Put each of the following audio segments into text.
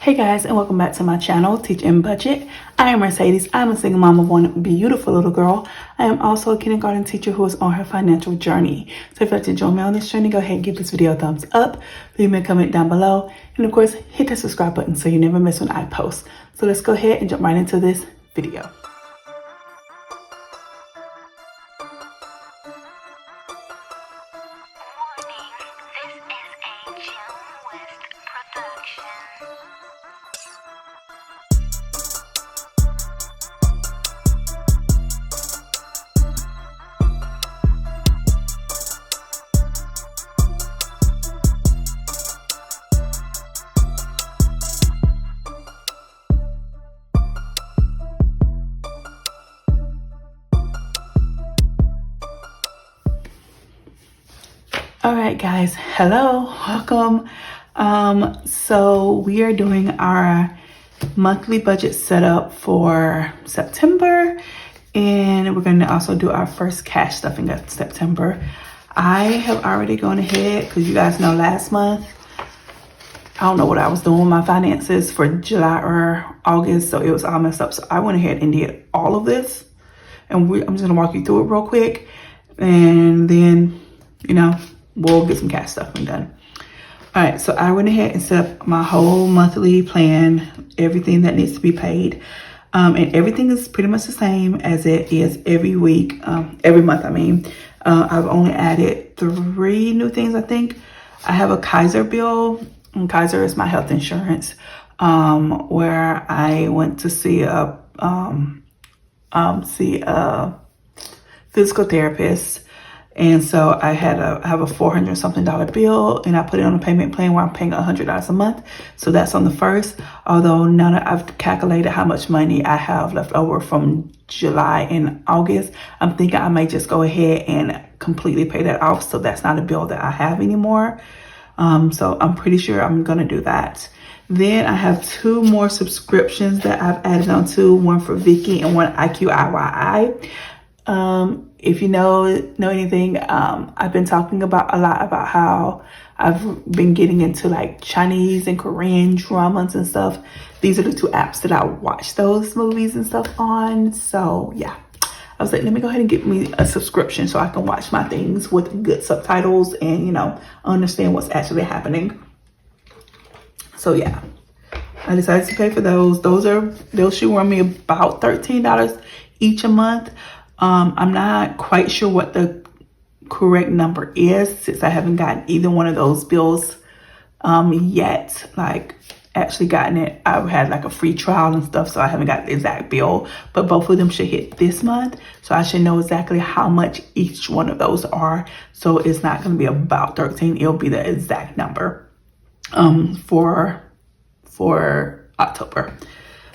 Hey guys, and welcome back to my channel, Teach and Budget. I am Mercedes. I'm a single mom of one beautiful little girl. I am also a kindergarten teacher who is on her financial journey. So if you'd like to join me on this journey, go ahead and give this video a thumbs up, leave me a comment down below, and of course, hit that subscribe button so you never miss when I post. So let's go ahead and jump right into this video. All right, guys, hello, welcome. So we are doing our monthly budget setup for September, and we're going to also do our first cash stuffing of September. I have already gone ahead because you guys know last month I don't know what I was doing with my finances for July or August, so it was all messed up. So I went ahead and did all of this, and I'm just gonna walk you through it real quick, and then we'll get some cash stuffing done. All right, so I went ahead and set up my whole monthly plan, everything that needs to be paid. And everything is pretty much the same as it is every week, every month, I mean. I've only added 3 new things, I think. I have a Kaiser bill, and Kaiser is my health insurance, where I went to see a physical therapist. And so I have a $400 something bill, and I put it on a payment plan where I'm paying $100 a month. So that's on the 1st. Although now that I've calculated how much money I have left over from July and August, I'm thinking I may just go ahead and completely pay that off. So that's not a bill that I have anymore. So I'm pretty sure I'm going to do that. Then I have 2 more subscriptions that I've added on to, one for Vicky and one IQIYI. If you know anything, I've been talking a lot about how I've been getting into like Chinese and Korean dramas and stuff. These are the 2 apps that I watch those movies and stuff on. So yeah, I was like, let me go ahead and get me a subscription so I can watch my things with good subtitles and, understand what's actually happening. So yeah, I decided to pay for those. Those should run me about $13 each a month. I'm not quite sure what the correct number is since I haven't gotten either one of those bills yet. Like actually gotten it. I've had like a free trial and stuff, so I haven't got the exact bill, but both of them should hit this month. So I should know exactly how much each one of those are. So it's not going to be about 13. It'll be the exact number for October.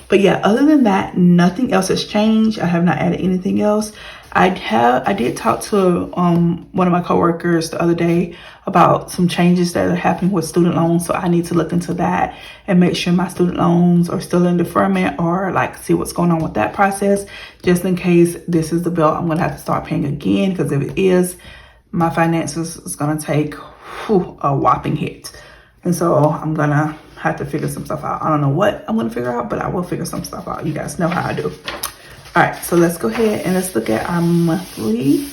But yeah, other than that, nothing else has changed. I have not added anything else. I did talk to one of my coworkers the other day about some changes that are happening with student loans. So I need to look into that and make sure my student loans are still in deferment, or like see what's going on with that process, just in case this is the bill I'm going to have to start paying again. Because if it is, my finances is going to take a whopping hit. And so I'm going to have to figure some stuff out. I don't know what I'm going to figure out, but I will figure some stuff out. You guys know how I do. All right, so let's go ahead and let's look at our monthly.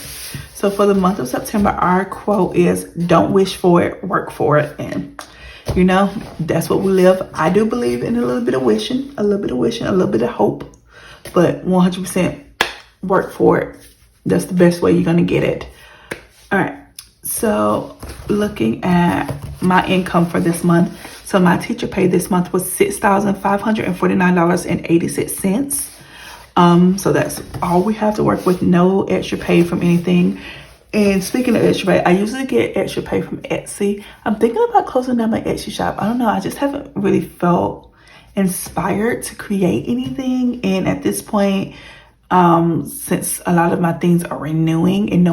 So for the month of September, our quote is, don't wish for it, work for it. And that's what we live. I do believe in a little bit of wishing, a little bit of hope, but 100% work for it. That's the best way you're going to get it. All right. So looking at my income for this month, so my teacher pay this month was $6,549.86. So that's all we have to work with. No extra pay from anything. And speaking of extra pay, I usually get extra pay from Etsy. I'm thinking about closing down my Etsy shop. I don't know. I just haven't really felt inspired to create anything. And at this point, since a lot of my things are renewing and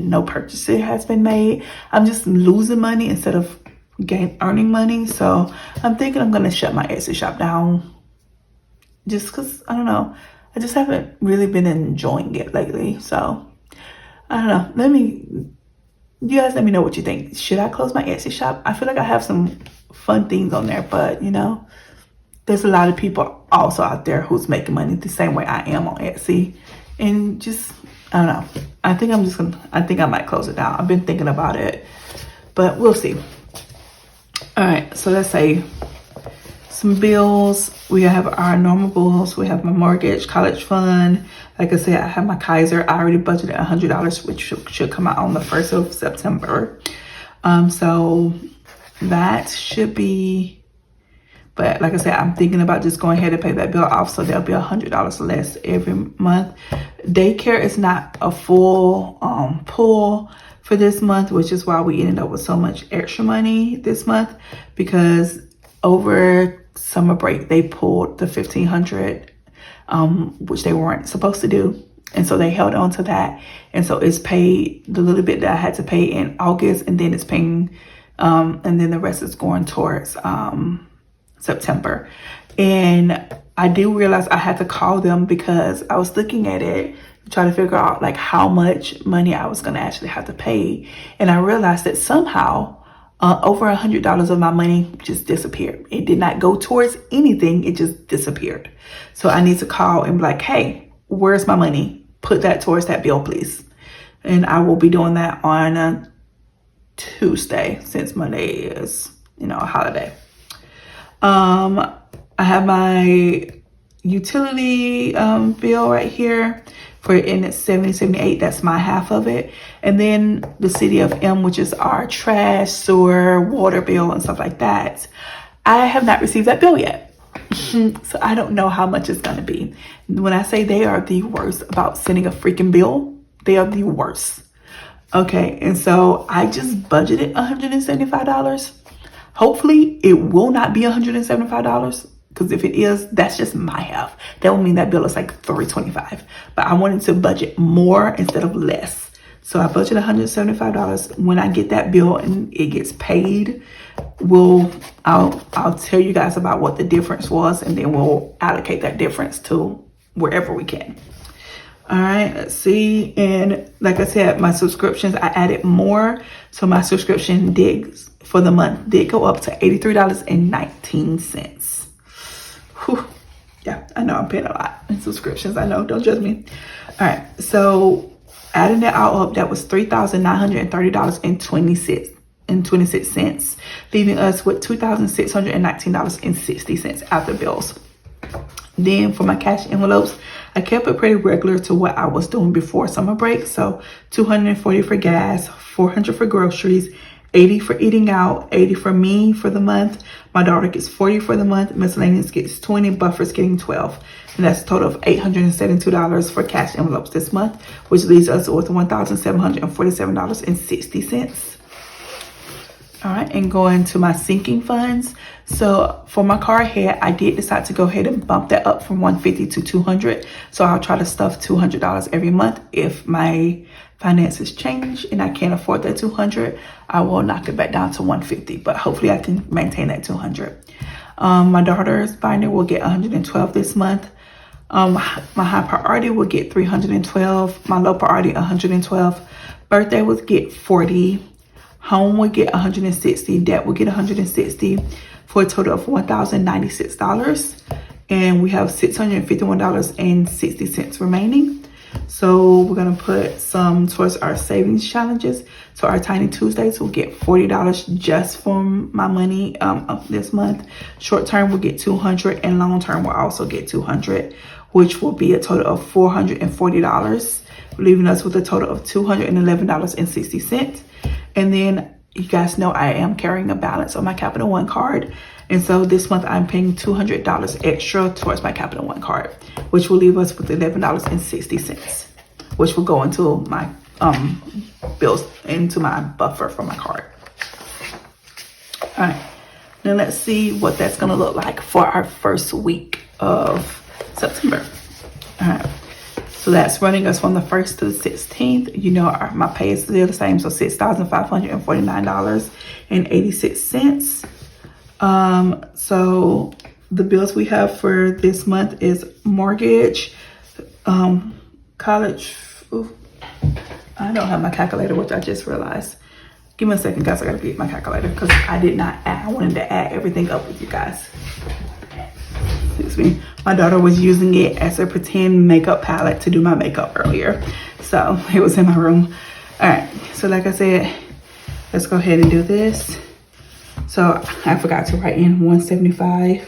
no purchase has been made, I'm just losing money instead of earning money. So I'm thinking I'm going to shut my Etsy shop down. Just because, I don't know, I just haven't really been enjoying it lately. So, I don't know. You guys let me know what you think. Should I close my Etsy shop? I feel like I have some fun things on there, but, there's a lot of people also out there who's making money the same way I am on Etsy. And just, I don't know. I think I might close it down. I've been thinking about it, but we'll see. All right, so let's say some bills. We have our normal bills. We have my mortgage, college fund. Like I said, I have my Kaiser. I already budgeted $100, which should come out on the 1st of September. So that should be, but like I said, I'm thinking about just going ahead and pay that bill off, so there'll be $100 less every month. Daycare is not a full pull for this month, which is why we ended up with so much extra money this month, because over summer break they pulled the $1,500, which they weren't supposed to do. And so they held on to that. And so it's paid the little bit that I had to pay in August, and then it's paying, and then the rest is going towards September. And I do realize I had to call them because I was looking at it, trying to figure out like how much money I was going to actually have to pay. And I realized that somehow over $100 of my money just disappeared. It did not go towards anything. It just disappeared. So I need to call and be like, hey, where's my money? Put that towards that bill, please. And I will be doing that on Tuesday, since Monday is, a holiday. I have my utility bill right here and it's $70.78. That's my half of it. And then the City of M, which is our trash, sewer, water bill and stuff like that. I have not received that bill yet. So I don't know how much it's going to be. When I say they are the worst about sending a freaking bill, they are the worst. Okay, and so I just budgeted $175. Hopefully it will not be $175, because if it is, that's just my half. That will mean that bill is like $325. But I wanted to budget more instead of less. So I budgeted $175. When I get that bill and it gets paid, I'll tell you guys about what the difference was, and then we'll allocate that difference to wherever we can. All right, let's see. And like I said, my subscriptions, I added more. So my subscription for the month did go up to $83.19. Whew. Yeah, I know I'm paying a lot in subscriptions. I know, don't judge me. All right, so adding that all up, that was $3,930.26, leaving us with $2,619.60 after bills. Then for my cash envelopes, I kept it pretty regular to what I was doing before summer break. So $240 for gas, $400 for groceries, $80 for eating out, $80 for me for the month. My daughter gets $40 for the month. Miscellaneous gets $20, buffers getting $12. And that's a total of $872 for cash envelopes this month, which leaves us with $1,747.60. All right, and going to my sinking funds. So for my car head, I did decide to go ahead and bump that up from $150 to $200. So I'll try to stuff $200 every month. If my finances change and I can't afford that $200, I will knock it back down to $150. But hopefully I can maintain that $200. My daughter's binder will get $112 this month. My high priority will get $312. My low priority $112. Birthday will get $40. Home would get $160. Debt will get $160 for a total of $1,096. And we have $651.60 remaining. So we're going to put some towards our savings challenges. So our Tiny Tuesdays will get $40 just from my money of this month. Short term will get $200, and long term will also get $200, which will be a total of $440, leaving us with a total of $211.60. And then you guys know I am carrying a balance on my Capital One card. And so this month I'm paying $200 extra towards my Capital One card, which will leave us with $11.60, which will go into my bills, into my buffer for my card. All right, now let's see what that's gonna look like for our first week of September. All right. So that's running us from the 1st to the 16th. You know, my pay is still the same. So $6,549.86. So the bills we have for this month is mortgage, college. Ooh, I don't have my calculator, which I just realized. Give me a second, guys. I gotta get my calculator because I did not add. I wanted to add everything up with you guys. excuse me, my daughter was using it as a pretend makeup palette to do my makeup earlier. So it was in my room. All right, so like I said, let's go ahead and do this. So I forgot to write in 175.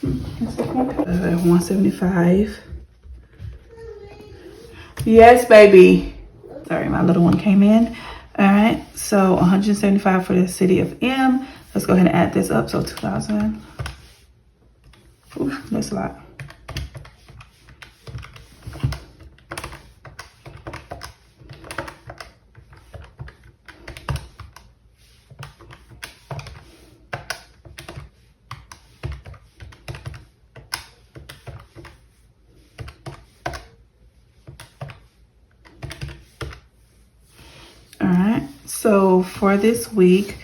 175. Yes, baby. Sorry, my little one came in. All right, so 175 for the city of M. Let's go ahead and add this up. So 2,000. Oof, that's a lot. All right, so for this week,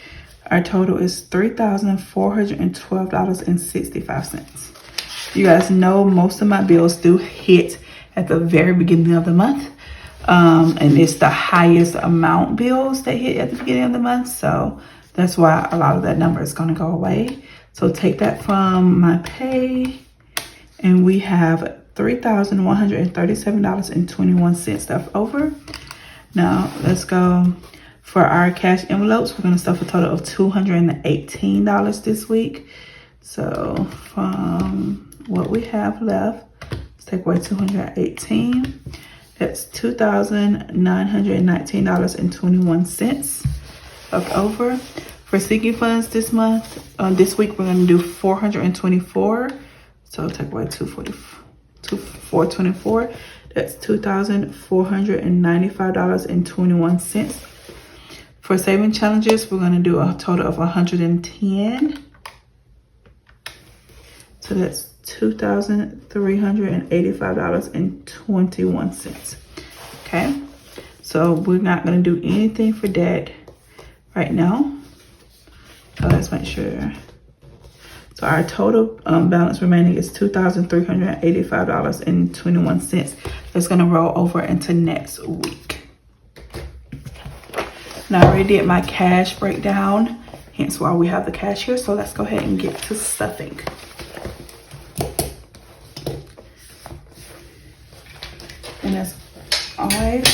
our total is $3,412.65. You guys know most of my bills do hit at the very beginning of the month. And it's the highest amount bills that hit at the beginning of the month. So that's why a lot of that number is going to go away. So take that from my pay, and we have $3,137.21 left over. Now let's go for our cash envelopes. We're going to stuff a total of $218 this week. So from what we have left, let's take away 218. That's $2,919.21 left over. For sinking funds this month, this week we're going to do 424. So take away 424. That's $2,495.21. For saving challenges, we're going to do a total of 110. So that's $2,385.21. Okay, so we're not going to do anything for debt right now. So let's make sure. So our total balance remaining is $2,385.21. That's going to roll over into next week. Now I already did my cash breakdown, hence why we have the cash here. So let's go ahead and get to stuffing. And as always,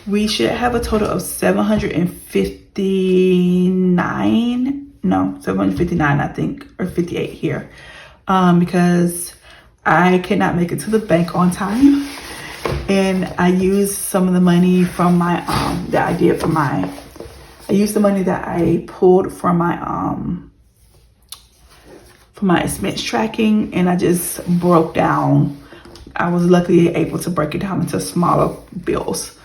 we should have a total of 759, I think, or 58 here, because I cannot make it to the bank on time, and I used some of the money from my I used the money that I pulled from my expense tracking, and I just broke down. I was luckily able to break it down into smaller bills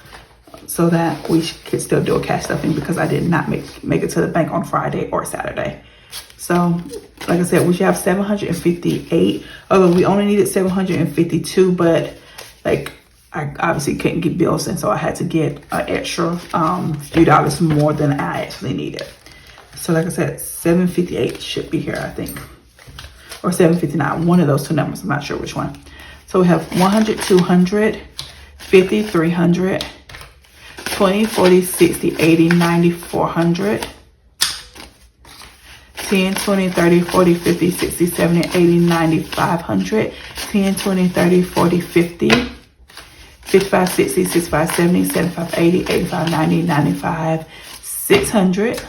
so that we could still do a cash stuffing, because I did not make it to the bank on Friday or Saturday. So like I said, we should have 758, although we only needed 752, but like I obviously couldn't get bills, and so I had to get an extra few dollars more than I actually needed. So like I said, 758 should be here, I think, or 759, one of those two numbers, I'm not sure which one. So we have 100, 200, 50, 300, 20, 40, 60, 80, 90, 400, 10, 20, 30, 40, 50, 60, 70, 80, 90, 500, 10, 20, 30, 40, 50, 55, 60, 65, 70, 75, 80, 85, 90, 95, 600,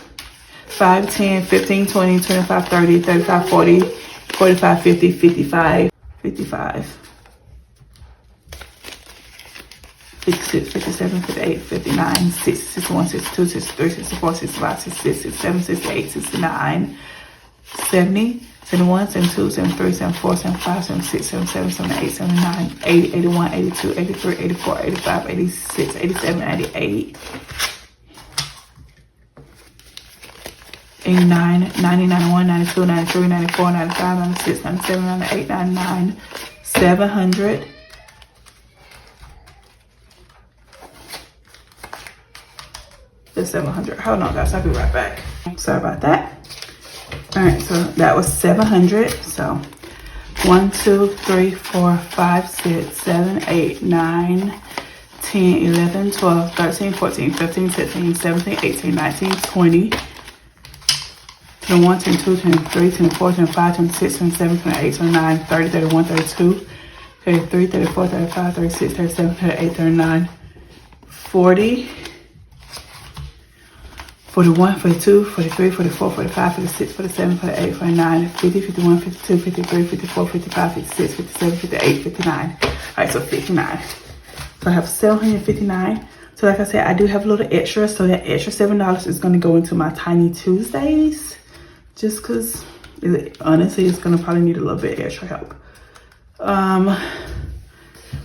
5, 10, 15, 20, 25, 30, 35, 40, 45, 50, 55, 55. 56, 57, 58, 59, 60, 61, 62, 63, 64, 65, 66, 67, 68, 69, 70, 71, 72, 73, 74, 75, 76, 77, 78, 79, 80, 81, 82, 83, 84, 85, 86, 87, 88, 89, 90, 91, 92, 93, 94, 95, 96, 97, 98, 99, 700, the 700. Hold on, guys, I'll be right back. Sorry about that. All right, so that was 700. So 1, 2, 3, 4, 5, 6, 7, 8, 9, 10, 11, 12, 13, 14, 15, 16, 17, 18, 19, 20, 21, 22, 23, 24, 25, 26, 27, 28, 29, 30, 31, 32, 33, 34, 35, 36, 37, 38, 39, 40, 41, 42, 43, 44, 45, 46, 47, 48, 49, 50, 51, 52, 53, 54, 55, 56, 57, 58, 59. All right, so 59. So I have 759. So like I said, I do have a little extra. So that extra $7 is going to go into my Tiny Tuesdays. Just because, honestly, it's going to probably need a little bit extra help.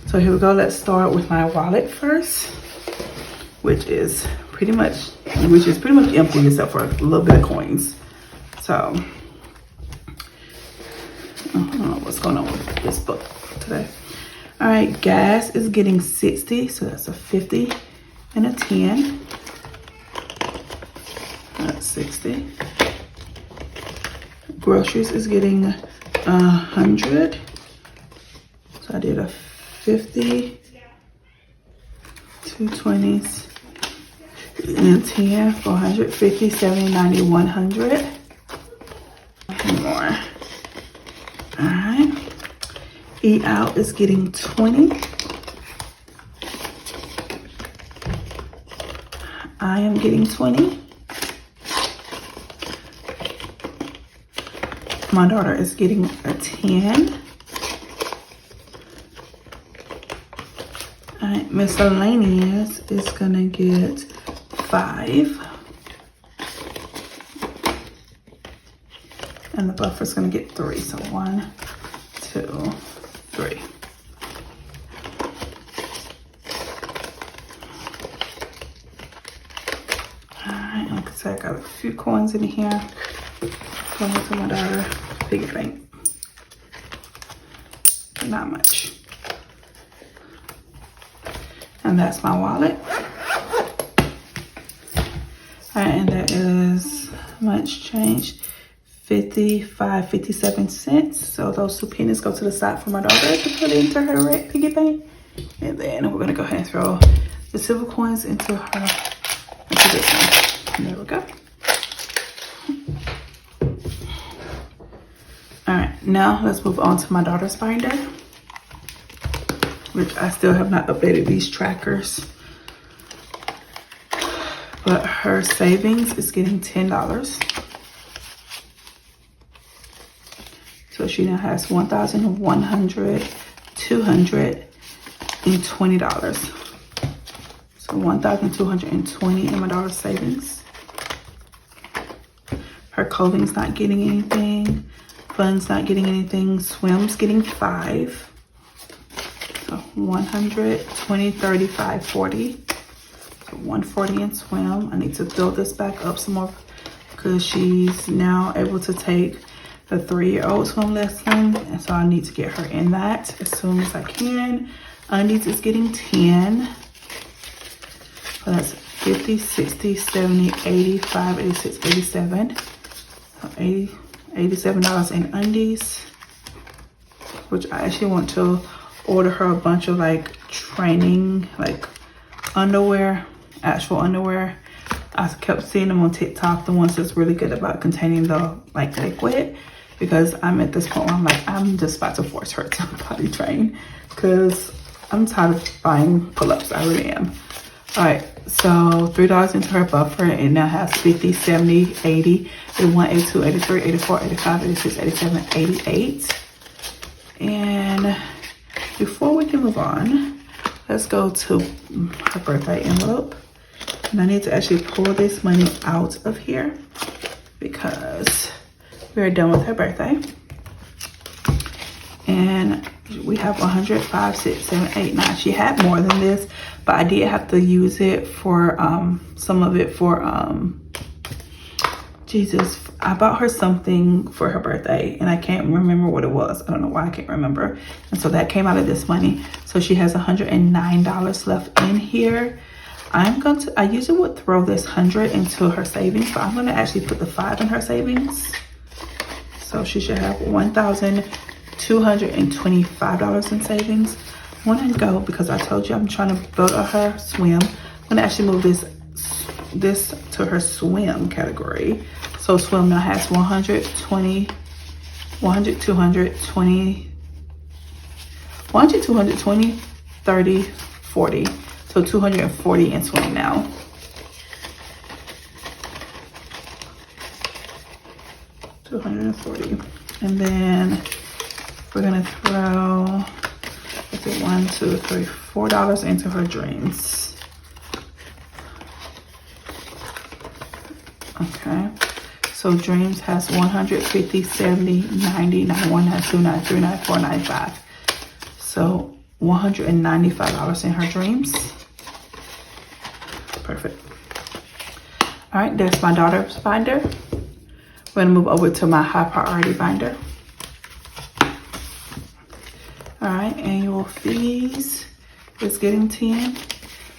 So here we go. Let's start with my wallet first, which is pretty much empty except for a little bit of coins. So I don't know what's going on with this book today. All right, gas is getting 60, so that's a 50 and a 10. That's 60. Groceries is getting 100. So I did a 50, 2 20s, and 10, 400, 50, 70, 90, 100. More. All right. Eat out is getting 20. I am getting 20. My daughter is getting a 10. All right, miscellaneous is gonna get 5. And the buffer's gonna get 3. So 1, 2, 3. Alright, like I said, I got a few coins in here. Going to my daughter piggy bank. Not much. And that's my wallet. Alright, and that is much change. 57 cents. So those 2 pennies go to the side for my daughter to put into her red piggy bank. And then we're gonna go ahead and throw the silver coins into this one. And there we go. All right, now let's move on to my daughter's binder, which I still have not updated these trackers. But her savings is getting $10. So she now has $1,100, $200, and $20. So $1,220 in my daughter's savings. Her clothing's not getting anything. Fun's not getting anything. Swim's getting 5. So 100, 20, 35, 40. So 140 in swim. I need to build this back up some more because she's now able to take the 3-year-old swim lesson, and so I need to get her in that as soon as I can. Undies is getting 10. So that's 50, 60, 70, 85, 86, 87. So $87 in undies, which I actually want to order her a bunch of like training, like underwear, actual underwear. I kept seeing them on TikTok, the ones that's really good about containing the like liquid, because I'm at this point where I'm like, I'm just about to force her to potty train because I'm tired of buying pull-ups. I really am. All right, so $3 into her buffer. It now has 50, 70, 80, 81, 82, 83, 84, 85, 86, 87, 88. And before we can move on, let's go to her birthday envelope. And I need to actually pull this money out of here because we are done with her birthday. And we have 100, 5, 6, 7, 8, 9. She had more than this, but I did have to use it for some of it for Jesus. I bought her something for her birthday and I can't remember what it was. I don't know why I can't remember. And so that came out of this money. So she has $109 left in here. I usually would throw this 100 into her savings, but I'm gonna actually put the 5 in her savings. So she should have $1,225 in savings. I want to go because I told you I'm trying to build her swim. I'm gonna actually move this to her swim category. So So swim now has 100, 200, 20, 100, 220, 30, 40. So 240 in swim now. $240. And then we're gonna throw, let's see, $1, $2, $3, $4 into her dreams. Okay, so dreams has 100, 50, 70, 90, 91, 92, 93, 94, 95. So $195 in her dreams. Perfect. All right, there's my daughter's binder. We're gonna move over to my high priority binder. All right, annual fees is getting 10.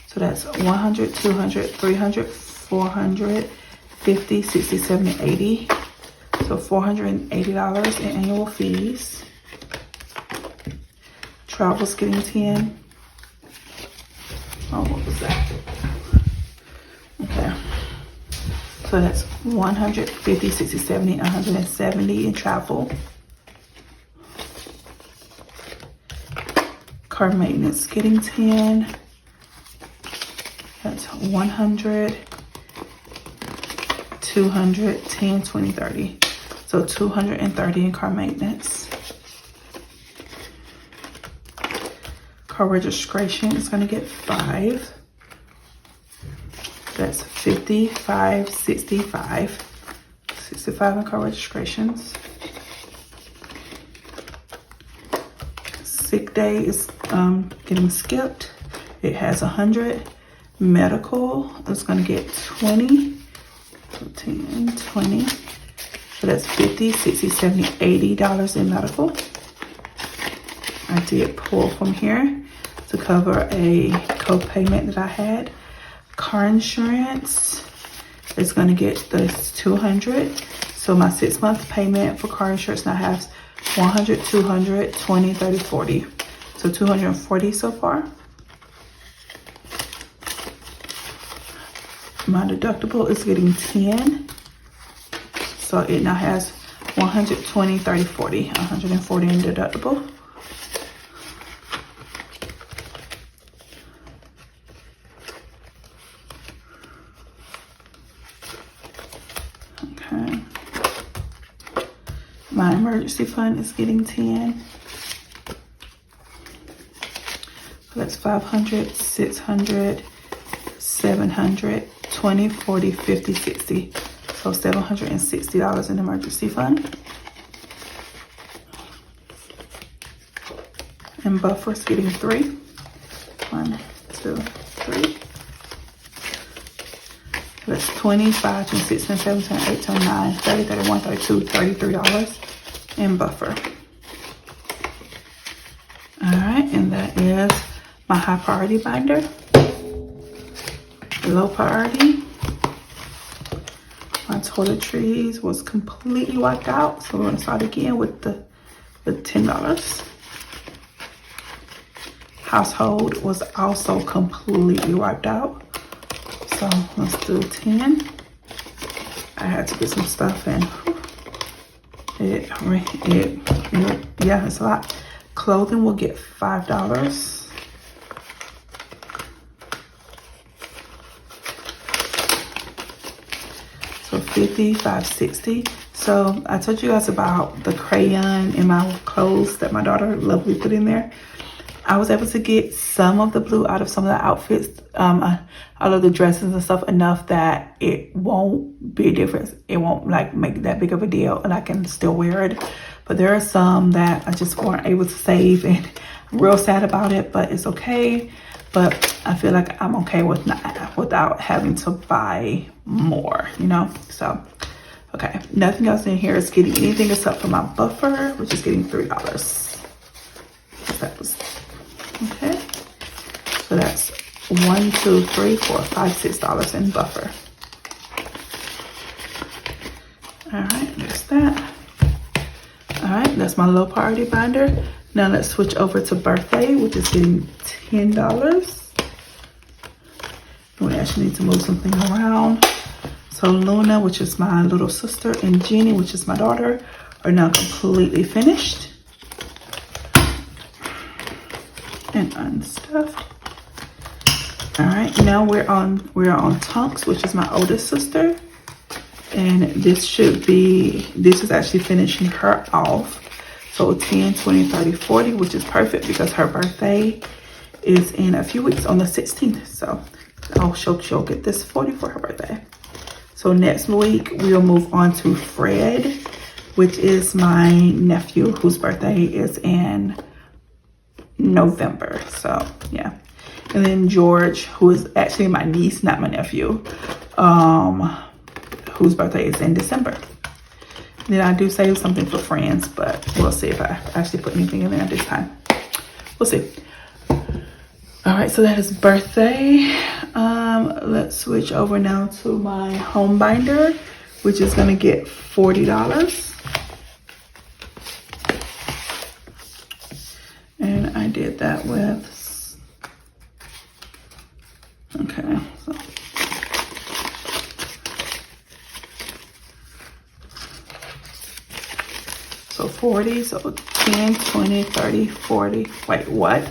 So that's 100, 200, 300, 400, 50, 60, 70, 80. So $480 in annual fees. Travel's getting 10. Oh, what was that? Okay. So that's 100, 50, 60, 70, 170 in travel. Car maintenance getting 10. That's 100, 200, 10, 20, 30. So 230 in car maintenance. Car registration is going to get 5. That's 55, 65. 65 in car registrations. Sick day is getting skipped. It has 100. Medical is going to get 20. 10, 20. So that's 50, 60, 70, $80 in medical. I did pull from here to cover a co-payment that I had. Car insurance is going to get this 200. So my 6-month payment for car insurance now has 100, 200, 20, 30, 40. So 240 so far. My deductible is getting 10. So it now has 120, 30, 40. 140 in deductible. Okay. My emergency fund is getting 10. So that's 500, 600, 700, 20, 40, 50, 60. So $760 in emergency fund. And buffer's getting 3. 1, 2, 3. That's 25, 26, 27, 28, 29, 30, 31, 32, $33 in buffer. All right, and that is my high priority binder. Low priority. My toiletries was completely wiped out, so we're gonna start again with the $10. Household was also completely wiped out, so let's do 10. I had to get some stuff in. Yeah, it's a lot. Clothing will get $5. So 50, 560. So I told you guys about the crayon in my clothes that my daughter lovely put in there. I was able to get some of the blue out of some of the outfits, out of the dresses and stuff, enough that it won't be a difference. It won't like make that big of a deal, and I can still wear it. But there are some that I just weren't able to save, and I'm real sad about it, but it's okay. But I feel like I'm okay with without having to buy more, you know? So, okay, nothing else in here is getting anything except for my buffer, which is getting $3. That was, okay. So that's $1, $2, $3, $4, $5, $6 in buffer. All right, there's that. All right, that's my low priority binder. Now let's switch over to birthday, which is getting $10. We actually need to move something around. So So Luna, which is my little sister, and Jenny, which is my daughter, are now completely finished and unstuffed. All right, now we're on Tonks, which is my oldest sister, and this is actually finishing her off. So 10, 20, 30, 40, which is perfect because her birthday is in a few weeks on the 16th. So she'll get this 40 for her birthday. So next week we'll move on to Fred, which is my nephew whose birthday is in November. So yeah. And then George, who is actually my niece, not my nephew, whose birthday is in December. Then I do save something for friends, but we'll see if I actually put anything in there this time. We'll see. All right, so that is birthday. Let's switch over now to my home binder, which is gonna get $40. And I did that with, okay, so 40, so 10, 20, 30, 40, wait, what?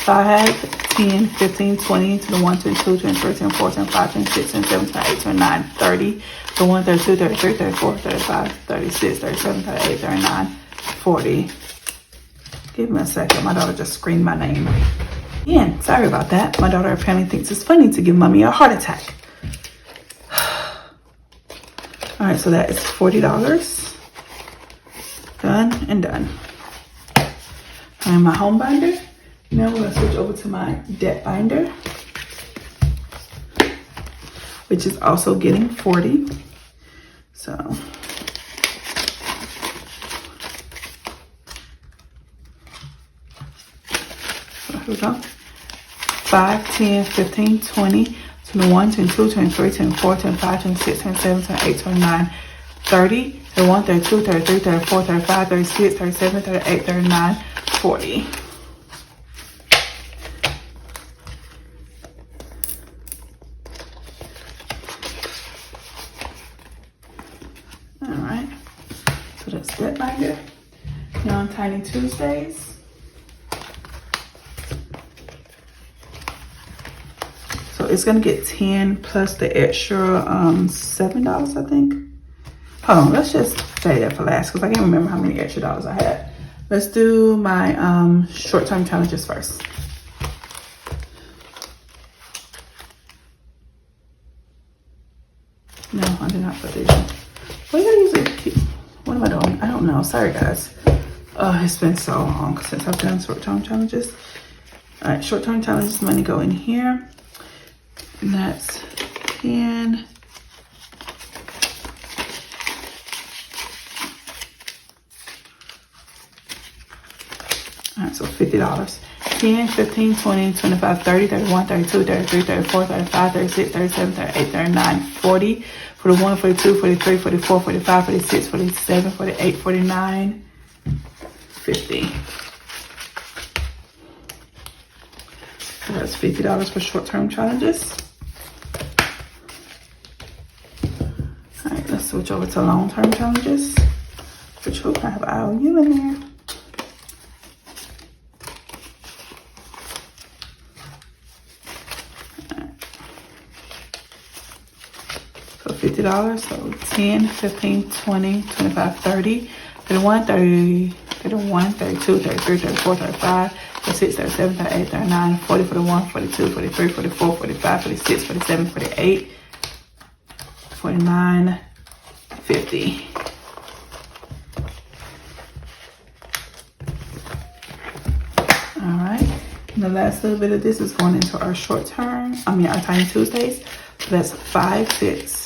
So I had 10, 15, 20 to the 1, 2, 2, 3, 4, 10, 5, 10, 6, 7, 8, 9, 30, to 1, 32, 33, 34, 35, 36, 37, 38, 39, 40. Give me a second. My daughter just screamed my name. Again, sorry about that. My daughter apparently thinks it's funny to give mommy a heart attack. All right, so that is $40. Done and done. And my home binder. Now we're gonna switch over to my debt binder, which is also getting 40. So here we go. 5, 10, 15, 20, 21, 22, 23, 24, 25, 26, 27, 28, 29, 30, 31, 32, 33, 34, 35, 36, 37, 38, 39, 40. All right, so that's that binder. Now on Tiny Tuesdays. So it's gonna get 10 plus the extra $7, I think. Hold on, let's just say that for last because I can't remember how many extra dollars I had. Let's do my short-term challenges first. No, I did not put these in. What do I usually keep? What am I doing? I don't know. Sorry, guys. It's been so long since I've done short-term challenges. All right, short-term challenges money go in here. And that's 10. All right, so $50. 10, 15, 20, 25, 30, 31, 32, 33, 34, 35, 36, 37, 38, 39, 40, 41, 42, 43, 44, 45, 46, 47, 48, 49, 50. So that's $50 for short-term challenges. All right, let's switch over to long-term challenges, which will have IOU in there. $50, so 10, 15, 20, 25, 30, 31, 30, 31, 32, 33, 34, 35, 36, 37, 38, 39, 40, 41, 42, 43, 44, 45, 46, 47, 48, 49, 50. All right, and the last little bit of this is going into our our Tiny Tuesdays. So that's 5, 6,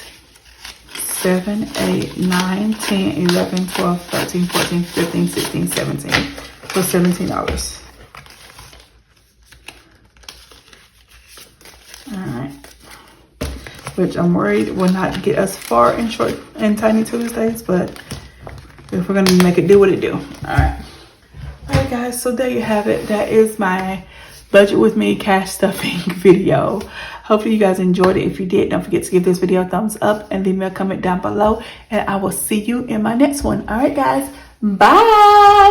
7, 8, 9, 10, 11, 12, 13, 14, 15, 16, 17 for $17. All right, which I'm worried will not get us far in Tiny Tuesdays, but if we're gonna make it do what it do. All right, guys, so there you have it. That is my budget with me cash stuffing video. Hopefully you guys enjoyed it. If you did, don't forget to give this video a thumbs up and leave me a comment down below, and I will see you in my next one. All right, guys, bye.